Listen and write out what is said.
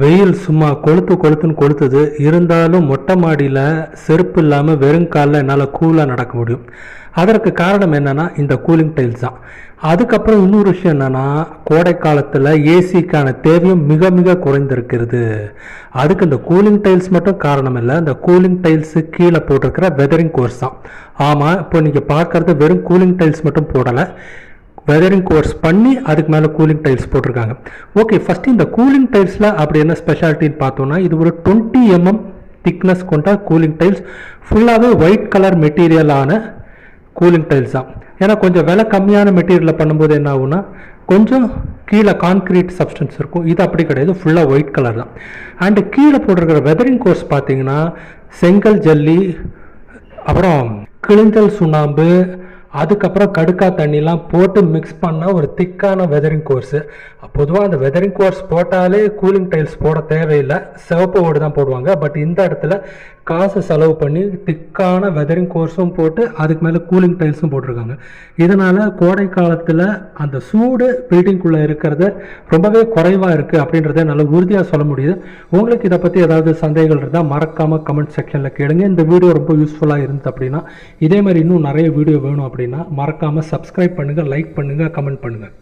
வெயில் சும்மா கொளுத்துன்னு கொளுத்துது. இருந்தாலும் மொட்டை மாடியில் செருப்பு இல்லாமல் வெறும் காலில் என்னால் கூலாக நடக்க முடியும். அதற்கு காரணம் என்னென்னா இந்த கூலிங் டைல்ஸ் தான். அதுக்கப்புறம் இன்னொரு விஷயம் என்னென்னா, கோடை காலத்தில் ஏசிக்கான தேவையும் மிக மிக குறைந்திருக்கிறது. அதுக்கு இந்த கூலிங் டைல்ஸ் மட்டும் காரணம் இல்லை, இந்த கூலிங் டைல்ஸு கீழே போட்டிருக்கிற வெதரிங் கோர்ஸ் தான். ஆமாம், இப்போ நீங்கள் பார்க்குறது வெறும் கூலிங் டைல்ஸ் மட்டும் போடலை, வெதரிங் கோர்ஸ் பண்ணி அதுக்கு மேலே கூலிங் டைல்ஸ் போட்டிருக்காங்க. ஓகே, ஃபஸ்ட்டு இந்த கூலிங் டைல்ஸில் அப்படி என்ன ஸ்பெஷாலிட்டின்னு பார்த்தோன்னா, இது ஒரு 20 mm திக்னஸ் கொண்ட கூலிங் டைல்ஸ். ஃபுல்லாகவே ஒயிட் கலர் மெட்டீரியலான கூலிங் டைல்ஸ் தான். ஏன்னா கொஞ்சம் விலை கம்மியான மெட்டீரியலில் பண்ணும்போது என்ன ஆகுனா கொஞ்சம் கீழே கான்க்ரீட் சப்ஸ்டன்ஸ் இருக்கும். இது அப்படி கிடையாது, ஃபுல்லாக ஒயிட் கலர் தான். அண்டு கீழே போட்டிருக்கிற வெதரிங் கோர்ஸ் பார்த்தீங்கன்னா செங்கல் ஜல்லி, அப்புறம் கிழிஞ்சல் சுண்ணாம்பு, அதுக்கப்புறம் கடுக்கா தண்ணிலாம் போட்டு மிக்ஸ் பண்ண ஒரு திக்கான வெதரிங் கோர்ஸு. பொதுவாக அந்த வெதரிங் கோர்ஸ் போட்டாலே கூலிங் டைல்ஸ் போட தேவையில்லை, சிவப்பு ஓடு தான் போடுவாங்க. பட் இந்த இடத்துல காசு செலவு பண்ணி திக்கான வெதரிங் கோர்ஸும் போட்டு அதுக்கு மேலே கூலிங் டைல்ஸும் போட்டிருக்காங்க. இதனால் கோடை காலத்தில் அந்த சூடு பில்டிங்குள்ளே இருக்கிறது ரொம்பவே குறைவாக இருக்குது அப்படின்றத நல்லா உறுதியாக சொல்ல முடியுது. உங்களுக்கு இதை பற்றி ஏதாவது சந்தேகங்கள் இருந்தால் மறக்காமல் கமெண்ட் செக்ஷனில் கேளுங்க. இந்த வீடியோ ரொம்ப யூஸ்ஃபுல்லாக இருந்தது அப்படின்னா, இதே மாதிரி இன்னும் நிறைய வீடியோ வேணும் அப்படின்னா மறக்காமல் சப்ஸ்கிரைப் பண்ணுங்கள், லைக் பண்ணுங்கள், கமெண்ட் பண்ணுங்கள்.